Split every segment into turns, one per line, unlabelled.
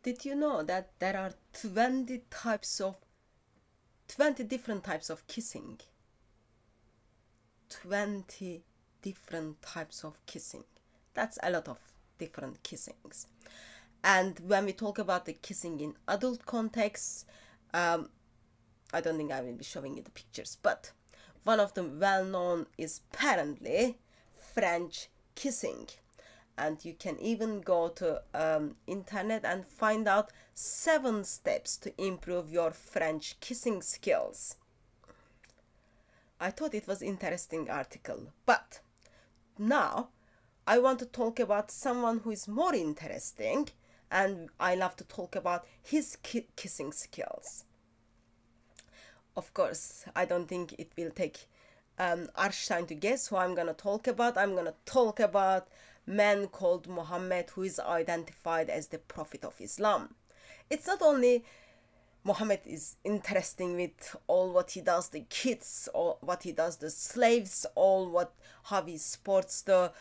Did you know that there are 20 different types of kissing? 20 different types of kissing. That's a lot of different kissings. And when we talk about the kissing in adult contexts, I don't think I will be showing you the pictures, but one of them well-known is apparently French kissing. And you can even go to internet and find out 7 steps to improve your French kissing skills. I thought it was an interesting article, but now I want to talk about someone who is more interesting, and I love to talk about his kissing skills. Of course, I don't think it will take Arshine to guess who I'm going to talk about. I'm going to talk about a man called Muhammad, who is identified as the Prophet of Islam. It's not only Muhammad is interesting with all what he does, the kids, or what he does, the slaves, how he sports the...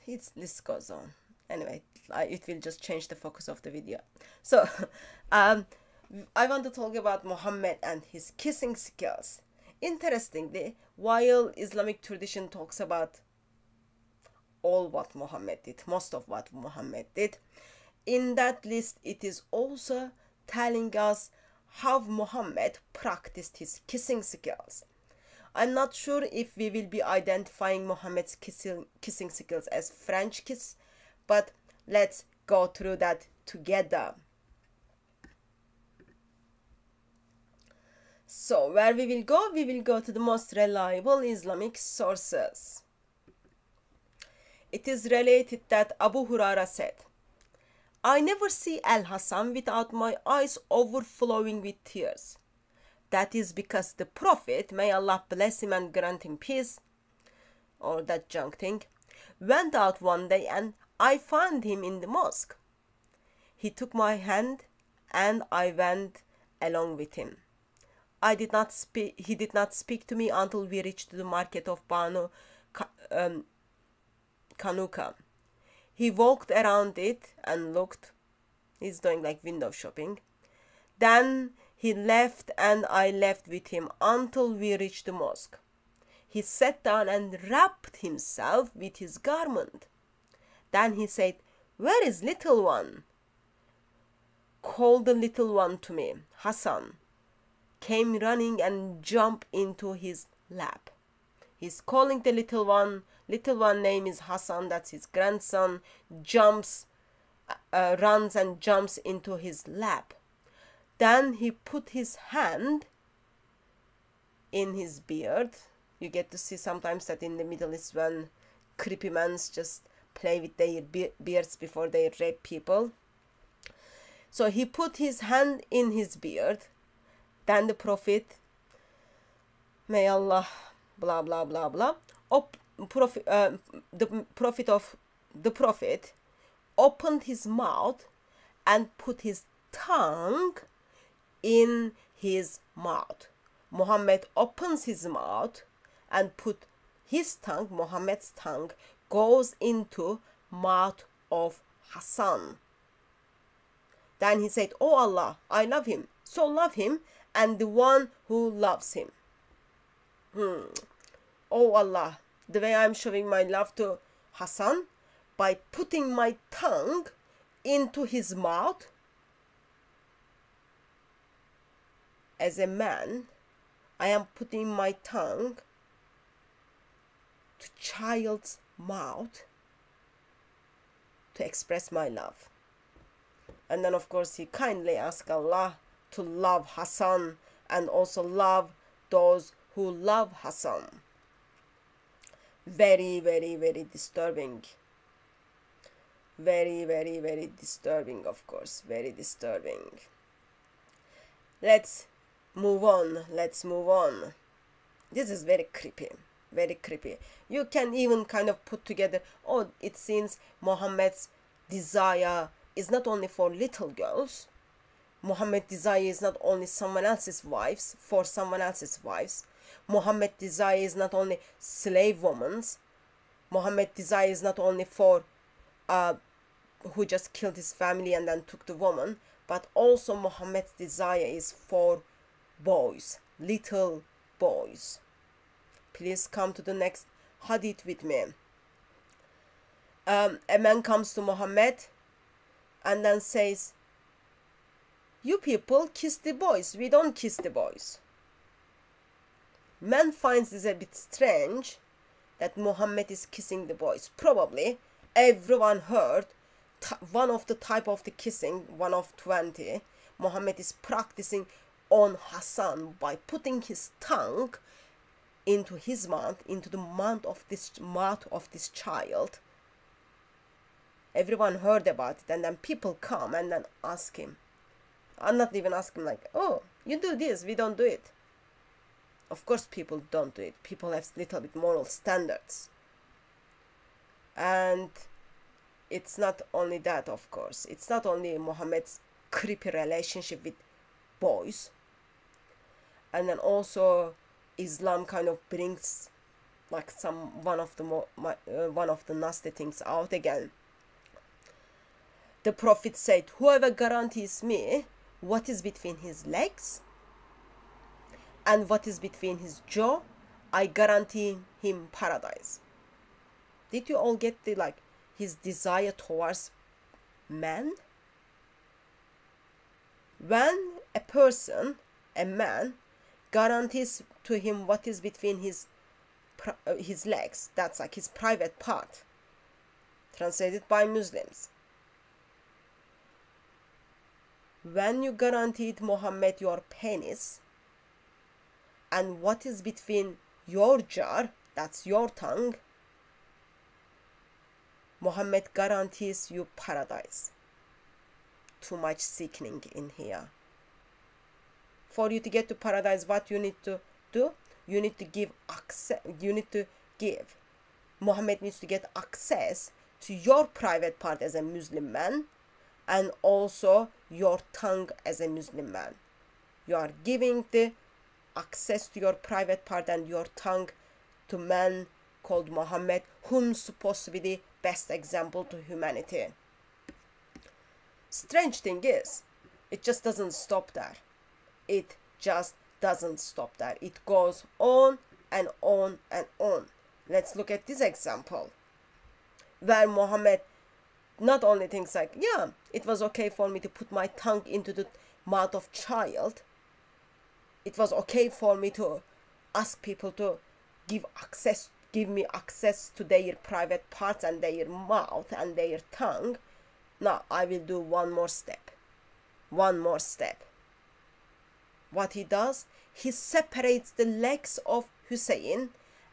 His list goes on. Anyway, it will just change the focus of the video. So, I want to talk about Muhammad and his kissing skills. Interestingly, while Islamic tradition talks about all what Muhammad did, most of what Muhammad did, in that list it is also telling us how Muhammad practiced his kissing skills. I'm not sure if we will be identifying Muhammad's kissing skills as French kiss, but let's go through that together. So where we will go to the most reliable Islamic sources. It is related that Abu Huraira said, "I never see Al-Hasan without my eyes overflowing with tears. That is because the Prophet, may Allah bless him and grant him peace," or that junk thing, "went out one day and I found him in the mosque. He took my hand and I went along with him. He did not speak to me until we reached the market of Banu Kanuka. He walked around it and looked. He's doing like window shopping. Then he left and I left with him until we reached the mosque. He sat down and wrapped himself with his garment. Then he said, 'Where is little one?' Call the little one to me." Hassan came running and jumped into his lap. He's calling the little one. Little one name is Hassan, that's his grandson. Runs and jumps into his lap. Then he put his hand in his beard. You get to see sometimes that in the Middle East when creepy men just play with their beards before they rape people. So he put his hand in his beard. Then the Prophet, may Allah blah blah blah blah, the Prophet opened his mouth and put his tongue in his mouth. Muhammad opens his mouth and put his tongue, Muhammad's tongue, goes into mouth of Hassan. Then he said, "Oh Allah, I love him, so love him and the one who loves him. Oh Allah, the way I'm showing my love to Hassan, by putting my tongue into his mouth, as a man, I am putting my tongue to child's mouth to express my love." And then of course he kindly asked Allah to love Hassan and also love those who love Hassan. Very, very, very disturbing. Very, very, very disturbing, of course. Very disturbing. Let's move on. This is very creepy. Very creepy. You can even kind of put together, oh, it seems Muhammad's desire is not only for little girls. Muhammad's desire is not only someone else's wives, for someone else's wives. Muhammad's desire is not only slave women's. Muhammad's desire is not only for who just killed his family and then took the woman, but also Muhammad's desire is for boys, little boys. Please come to the next hadith with me. A man comes to Muhammad and then says, "You people kiss the boys, we don't kiss the boys." Man finds this a bit strange that Muhammad is kissing the boys. Probably everyone heard one of the type of the kissing, one of 20, Muhammad is practicing on Hassan by putting his tongue into his mouth, into the mouth of this child. Everyone heard about it, and then people come and then ask him. I'm not even asking like, "Oh, you do this, we don't do it." Of course people don't do it. People have little bit moral standards. And it's not only that, of course. It's not only Muhammad's creepy relationship with boys. And then also Islam kind of brings like one of the nasty things out again. The Prophet said, "Whoever guarantees me what is between his legs and what is between his jaw, I guarantee him paradise." Did you all get the his desire towards man? When a man guarantees to him what is between his legs, that's like his private part, translated by Muslims. When you guaranteed Muhammad your penis and what is between your jaw, that's your tongue, Muhammad guarantees you paradise. Too much sickening in here. For you to get to paradise, what you need to do? You need to give access. Muhammad needs to get access to your private part as a Muslim man, and also your tongue as a Muslim man. You are giving the access to your private part and your tongue to man called Muhammad, whom's supposed to be the best example to humanity. Strange thing is, it just doesn't stop there. It just doesn't stop there. It goes on and on and on. Let's look at this example, where Muhammad not only thinks like, yeah, it was okay for me to put my tongue into the mouth of child. It was okay for me to ask people to give me access to their private parts and their mouth and their tongue. Now I will do one more step. One more step. What he does, he separates the legs of Hussein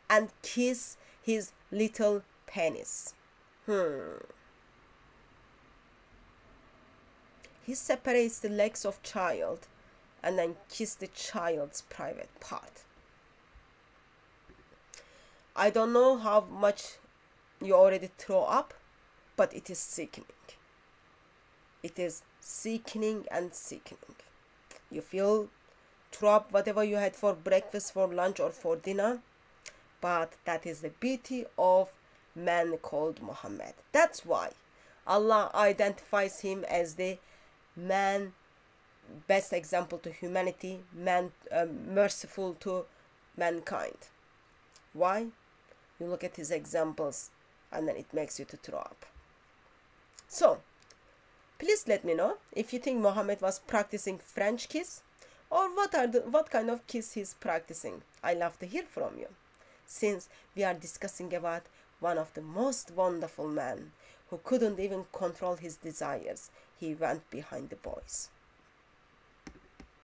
and kiss his little penis. He separates the legs of child and then kiss the child's private part. I don't know how much you already throw up, but it is sickening. It is sickening and sickening. You feel throw up whatever you had for breakfast, for lunch, or for dinner, but that is the beauty of man called Muhammad. That's why Allah identifies him as the man, best example to humanity, man, merciful to mankind. Why? You look at his examples and then it makes you to throw up. So please let me know if you think Muhammad was practicing French kiss, or what kind of kiss he's practicing. I love to hear from you, since we are discussing about one of the most wonderful men who couldn't even control his desires. He went behind the boys.